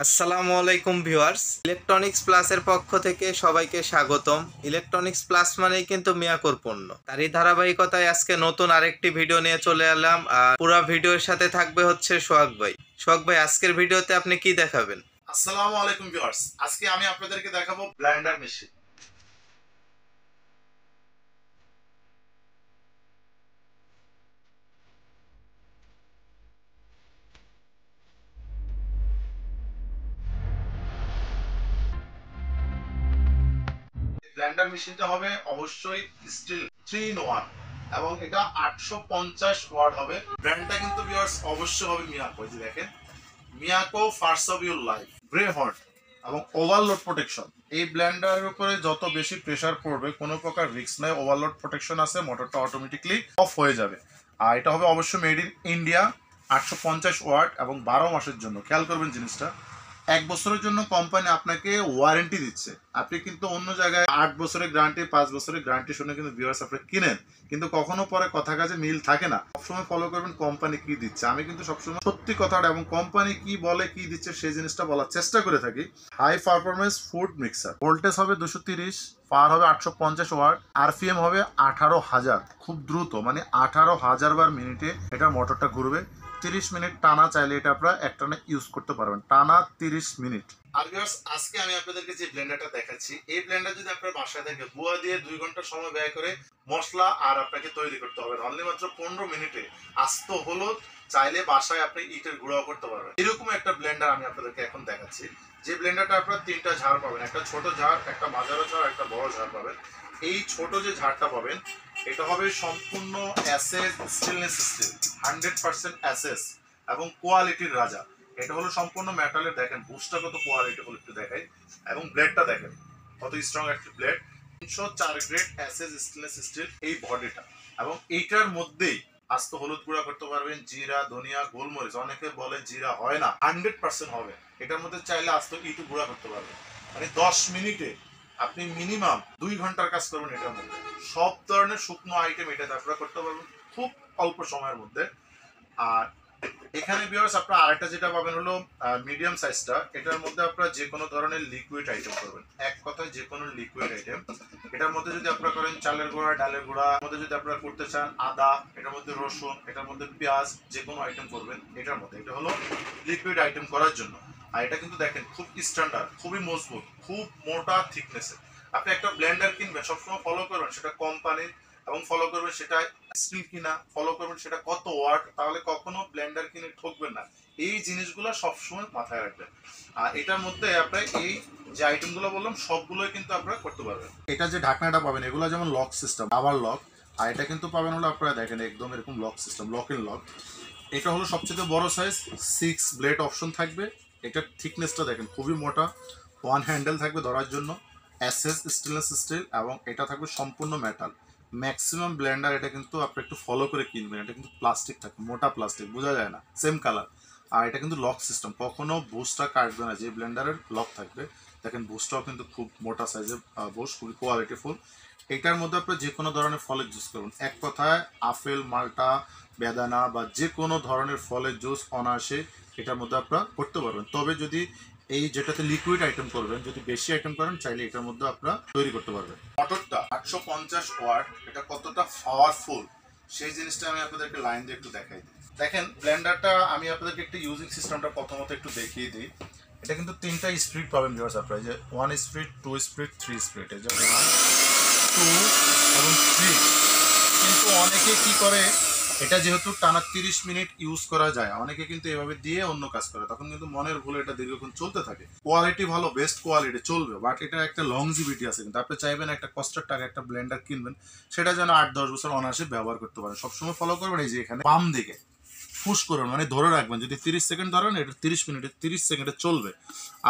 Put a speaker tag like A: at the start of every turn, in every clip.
A: আসসালামু আলাইকুম viewers, electronics প্লাসের পক্ষ থেকে সবাইকে স্বাগতম। ইলেকট্রনিক্স প্লাস মানেই কিন্তু মিয়াকোর পণ্য। তারই ধারাবাহিকতায় আজকে নতুন আরেকটি ভিডিও নিয়ে চলে এলাম। আর পুরো ভিডিওর সাথে থাকবে হচ্ছে সোহাগ ভাই। সোহাগ ভাই, আজকের ভিডিওতে আপনি কি দেখাবেন?
B: আসসালামু আলাইকুম ভিউয়ার্স, আজকে আমি আপনাদেরকে দেখাবো ব্লেন্ডার মেশিন। ব্লেন্ডার মেশিনটা হবে অবশ্যই স্টিল 3 in 1 এবং এটা 850 ওয়াট হবে। ব্র্যান্ডটা কিন্তু ভিউয়ার্স অবশ্যই হবে মিয়াকো। এই যে দেখেন, Miyako first of your life grey horn এবং ওভারলোড প্রোটেকশন। এই ব্লেন্ডারের উপরে যত বেশি প্রেসার পড়বে কোনো প্রকার রিস্ক নাই, ওভারলোড প্রোটেকশন আছে, মোটরটা অটোমেটিকলি অফ হয়ে যাবে। আর এটা হবে অবশ্যই মেড ইন ইন্ডিয়া, 850 ওয়াট এবং 12 মাসের জন্য। খেয়াল করবেন জিনিসটা, 1 বছরের জন্য কোম্পানি আপনাকে ওয়ারেন্টি দিচ্ছে। আপনি কিন্তু অন্য জায়গায় 8 বছরের গ্যারান্টি, 5 বছরের গ্যারান্টি শুনে কিন্তু ভিউয়ার্স আপনি কিনেন, কিন্তু কখনো পরে কথা কাজে মিল থাকে না। সবসময় ফলো করবেন কোম্পানি কি দিচ্ছে। আমি কিন্তু সবসময় সত্যি কথাটা এবং কোম্পানি কি বলে কি দিচ্ছে সেই জিনিসটা বলার চেষ্টা করে থাকি। High performance food mixer, voltage হবে 230, পাওয়ার হবে 850 ওয়াট, আরপিএম হবে 18,000। খুব দ্রুত, মানে 18,000 বার মিনিটে এটা মোটরটা ঘুরবে। 30 মিনিট টানা চাইলে এটা আপনারা একটানা ইউজ করতে পারবেন, টানা 30 মিনিট। আর ভিউয়ার্স, আজকে আমি আপনাদেরকে যে ব্লেন্ডারটা দেখাচ্ছি, এই ব্লেন্ডার যদি আপনার বাসায় থেকে বুয়া দিয়ে 2 ঘন্টা সময় ব্যয় করে মশলা আর আপনাকে তৈরি করতে হবে না, অনলি মাত্র 15 মিনিটে আস্ত হলুদ চাইলে বাসায় আপনি ইটের গুঁড়াও করতে পারবেন। এরকম একটা ব্লেন্ডার আমি আপনাদেরকে এখন দেখাচ্ছি। যে ব্লেন্ডারটা আপনারা 3টা ঝাড় পাবেন, একটা ছোট ঝাড়, একটা মাঝারো ঝাড়, একটা বড় ঝাড় পাবেন। এই ছোট যে ঝাড়টা পাবেন এটা হবে সম্পূর্ণ এসএস স্টেনলেস স্টিল, 100% এসএস এবং কোয়ালিটির রাজা। এটা হলো সম্পূর্ণ মেটালের। দেখেন বুশটা কত কোয়ালিটি হলো একটু দেখাই, এবং ব্লেডটা দেখেন কত স্ট্রং একটা blade. 304 grade SS stainless steel এই বডিটা, এবং এইটার মধ্যেই আস্ত হলুদ গুঁড়া করতে পারবেন, জিরা, ধনিয়া, গোলমরিচ। অনেকে বলে জিরা হয় না, 100% হবে। এটার মধ্যে চাইলে আস্ত ইটু গুঁড়া করতে পারবেন। মানে 10 মিনিটে আপনি মিনিমাম 2 ঘন্টার কাজ করবেন এটার মধ্যে। সব ধরনের শুকনো আইটেম এটাতে আপনারা করতে পারবেন খুব অল্প সময়ের মধ্যে। আর এখানে ভিউয়ার্স আপনারা আরেকটা যেটা পাবেন হলো মিডিয়াম সাইজটা। এটার মধ্যে আপনারা যে কোনো ধরনের লিকুইড আইটেম করবেন, এক কথায় যে কোনো লিকুইড আইটেম। এটার মধ্যে যদি আপনারা করেন চালের গুঁড়া, ডালের গুঁড়া, এর মধ্যে যদি আপনারা করতে চান আদা, এটার মধ্যে রসুন, এটার মধ্যে পেঁয়াজ, যে কোনো আইটেম করবেন এটার মধ্যে। এটা হলো লিকুইড আইটেম করার জন্য। আর এটা কিন্তু দেখেন খুব স্ট্যান্ডার্ড, খুবই মজবুত, খুব মোটা থিকনেসে। আপনি একটা ব্লেন্ডার কিনবেন সবসময় ফলো করবেন সেটা কোম্পানির, এবং ফলো করবেন সেটা স্টিল কিনা, ফলো করবেন সেটা কত ওয়াট, তাহলে কখনো ব্লেন্ডার কিনে ঠকবেন না। এই জিনিসগুলো সবসময় মাথায় রাখবেন। আর এটার মধ্যে আপনার এই যে আইটেমগুলো বললাম সবগুলোই কিন্তু আপনারা করতে পারবেন। এটা যে ঢাকনাটা পাবেন এগুলো যেমন লক সিস্টেম, আবার লক। আর এটা কিন্তু পাবেন হলো আপনারা দেখেন একদম এরকম lock system, lock and lock. এটা হলো সবচেয়ে বড় সাইজ, 6 ব্লেড অপশন থাকবে। এটার থিকনেসটা দেখেন খুবই মোটা, ওয়ান হ্যান্ডেল থাকবে ধরার জন্য, এসএস স্টেনলেস স্টিল, এবং এটা থাকবে সম্পূর্ণ মেটাল। ম্যাক্সিমাম ব্লেন্ডার এটা কিন্তু আপনি একটু ফলো করে কিনবেন, এটা কিন্তু প্লাস্টিক থাকে, মোটা প্লাস্টিক, বোঝা যায় না, সেম কালার। আর এটা কিন্তু লক সিস্টেম, কখনো বুশটা কাটবে না। যে ব্লেন্ডারের লক থাকবে দেখেন, বুশটাও কিন্তু খুব মোটা সাইজের বুশ, খুবই কোয়ালিটিফুল। এটার মধ্যে আপনি যে কোনো ধরনের ফলের জুস করুন, এক কথায় আপেল, মাল্টা, বেদানা বা যে কোনো ধরনের ফলের জুস অনায়াসে এটার মধ্যে আপনারা করতে পারবেন। তবে যদি এই যেটাতে লিকুইড আইটেম করবেন, যদি বেশি আইটেম করেন চাইলে এটার মধ্যে আপনারা তৈরি করতে পারবেন। মোটরটা 850 ওয়াট, এটা কতটা পাওয়ারফুল সেই জিনিসটা আমি আপনাদেরকে লাইন দিয়ে একটু দেখাই দিই। দেখেন ব্লেন্ডারটা আমি আপনাদেরকে একটু ইউজিং সিস্টেমটা প্রথমত একটু দেখিয়ে দিই। এটা কিন্তু 3টা স্পিড পাবেন ভিউয়ার্স আপনারা, যে 1 স্পিড, 2 স্পিড, 3 স্পিড। এই যে 1, 2 এবং 3। কিন্তু অনেকে কি করে, এটা যেহেতু টানা 30 মিনিট ইউজ করা যায়, অনেকে কিন্তু এভাবে দিয়ে অন্য কাজ করে, তখন কিন্তু মনের ভুলে এটা দীর্ঘক্ষণ চলতে থাকে। কোয়ালিটি ভালো, বেস্ট কোয়ালিটি চলবে, বাট এটা একটা লংজিভিটি আছে। কিন্তু আপনি চাইবেন একটা কষ্টের টাকা একটা ব্লেন্ডার কিনবেন, সেটা যেন 8-10 বছর অনায়াসে ব্যবহার করতে পারেন। সবসময় ফলো করবেন এই যে এখানে বাম দিকে পুশ করুন, মানে ধরে রাখবেন। যদি 30 সেকেন্ড ধরেন এটা 30 মিনিটে 30 সেকেন্ডে চলবে।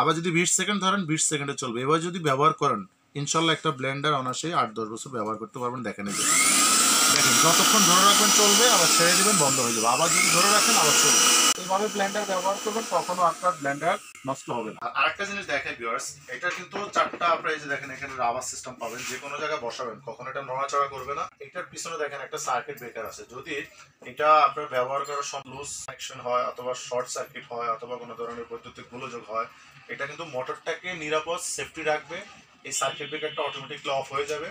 B: আবার যদি 20 সেকেন্ড ধরেন 20 সেকেন্ডে চলবে। এবার যদি ব্যবহার করেন ইনশাল্লাহ একটা ব্লেন্ডার অনায়াসে 8-10 বছর ব্যবহার করতে পারবেন। দেখেন এই যে দেখেন, যতক্ষণ ধরে রাখবেন চলবে, আবার ছেড়ে দিবেন বন্ধ হয়ে যাবে, আবার যদি ধরে রাখেন আবার চলবে। এইভাবে ব্লেন্ডার ব্যবহার করবেন, কখনো আপনার ব্লেন্ডার নষ্ট হবে না। আর আরেকটা একটা জিনিস দেখেন ভিউয়ার্স, এটা কিন্তু চারটা আপনারা এই যে দেখেন এখানে রাবার সিস্টেম পাবেন, যে কোনো জায়গায় বসাবেন, কখনো এটা নড়াচড়া করবে না। এটার পিছনে দেখেন একটা সার্কিট ব্রেকার আছে, যদি এটা আপনার ব্যবহার করার সময় লুজ কানেকশন হয় অথবা শর্ট সার্কিট হয় অথবা কোনো ধরনের বৈদ্যুতিক গোলযোগ হয়, এটা কিন্তু মোটরটাকে নিরাপদ সেফটি রাখবে। এই সার্কিট ব্রেকারটা অটোমেটিকলি অফ হয়ে যাবে।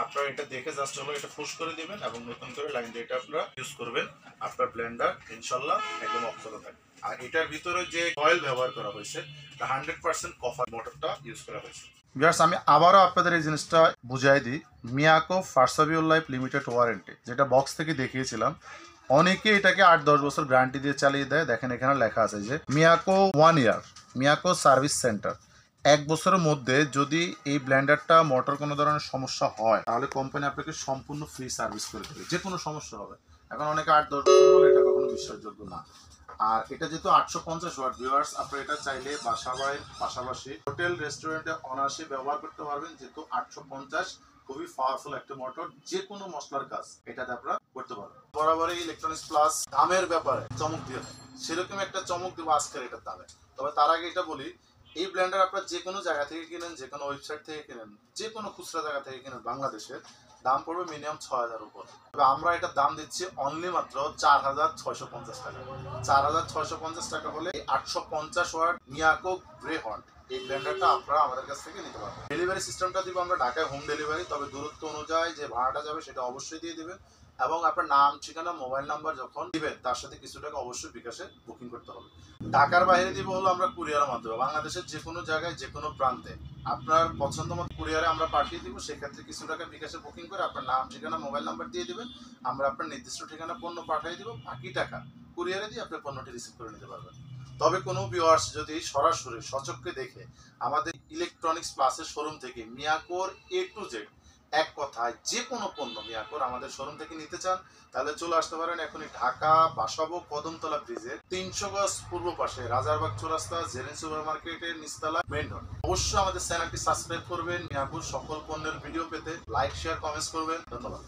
B: আপনারা এটা দেখে জাস্ট হলো এটা পুশ করে দিবেন এবং নতুন করে লাইন দিয়ে এটা আপনারা ইউজ করবেন, আপনার ব্লেন্ডার ইনশাল্লাহ একদম অক্ষত থাকবে। আর এটার ভিতরে যে কয়েল ব্যবহার করা হয়েছে 100% কপার মোটরটা ইউজ করা হয়েছে। ভিউয়ার্স, আমি আবারও আপনাদের এই জিনিসটা বুঝাই দিই। মিয়াকো ফার্সাবিউল লাইফ লিমিটেড ওয়ারেন্টি, যেটা বক্স থেকে দেখিয়েছিলাম, অনেকে এটাকে 8-10 বছর গ্যারান্টি দিয়ে চালিয়ে দেয়। দেখেন এখানে লেখা আছে যে মিয়াকো 1 ইয়ার, মিয়াকো সার্ভিস সেন্টার। 1 বছরের মধ্যে যদি এই ব্লেন্ডারটা মোটর কোনো ধরনের সমস্যা হয় তাহলে কোম্পানি আপনাকে সম্পূর্ণ ফ্রি সার্ভিস করে দেবে, যে কোনো সমস্যা হবে। এখন অনেকে 8-10 বছর বলে, এটা কখনো বিশ্বাসযোগ্য না। আর এটা যেহেতু 850 ওয়াট, ভিউয়ার্স আপনারা এটা চাইলে বাসা বাড়ির পাশাপাশি হোটেল রেস্টুরেন্টে অনায়াসে ব্যবহার করতে পারবেন, যেহেতু 850 খুবই পাওয়ারফুল একটা মোটর, যে কোনো মশলার কাজ এটাতে আপনারা করতে পারবেন। বরাবরই ইলেকট্রনিক্স প্লাস দামের ব্যাপারে চমক দিয়ে থাকে, সেরকম একটা চমক দেবো আজকের এটার দামে। তবে তার আগে এটা বলি, এই ব্লেন্ডার আপনারা যে কোনো জায়গা থেকে কিনেন, যে কোনো ওয়েবসাইট থেকে কিনেন, যে কোনো খুচরা জায়গা থেকে কিনেন, বাংলাদেশের দাম পড়বে মিনিমাম 6000 উপর। তবে আমরা এটার দাম দিচ্ছি অনলি মাত্র 4650 টাকা। 4650 টাকা হলে 850 ওয়াট মিয়াকো গ্রে হর্ন এই ব্লেন্ডারটা আপনারা আমাদের কাছ থেকে নিতে পারবেন। ডেলিভারি সিস্টেমটা দিব আমরা ঢাকায় হোম ডেলিভারি, তবে দূরত্ব অনুযায়ী যে ভাড়াটা যাবে সেটা অবশ্যই দিয়ে দিবেন এবং আপনার নাম, ঠিকানা, মোবাইল নাম্বার যখন দিবেন তার সাথে কিছু টাকা অবশ্যই বিকাশে বুকিং করতে হবে। ঢাকার বাইরে দিব হলো আমরা কুরিয়ারের মাধ্যমে, বাংলাদেশের যে কোনো জায়গায় যে কোনো প্রান্তে আপনার পছন্দ মতো কুরিয়ারে আমরা পাঠিয়ে দিব। সেক্ষেত্রে কিছু টাকা বিকাশে বুকিং করে আপনার নাম, ঠিকানা, মোবাইল নাম্বার দিয়ে দিবেন, আমরা আপনার নির্দিষ্ট ঠিকানা পণ্য পাঠিয়ে দিব, বাকি টাকা কুরিয়ারে দিয়ে আপনি পণ্যটি রিসিভ করে নিতে পারবেন। তবে কোনো ভিউয়ার্স যদি সরাসরি সচক্ষে দেখে আমাদের ইলেকট্রনিক্স প্লাসের শোরুম থেকে মিয়াকোর A to Z, এক কথায় যে কোনো পণ্য মিয়াকোর আমাদের শোরুম থেকে নিতে চান, তাহলে চলে আসতে পারেন এখনই ঢাকা বাসাবো কদমতলা ব্রিজের 300 গজ পূর্ব পাশে রাজারবাগ চৌরাস্তা জেরিন সুপার মার্কেটের নিচতলা মেইন রোড। অবশ্যই আমাদের চ্যানেলটি সাবস্ক্রাইব করবেন, মিয়াকোর সকল পণ্যের ভিডিও পেতে লাইক, শেয়ার, কমেন্টস করবেন। ধন্যবাদ।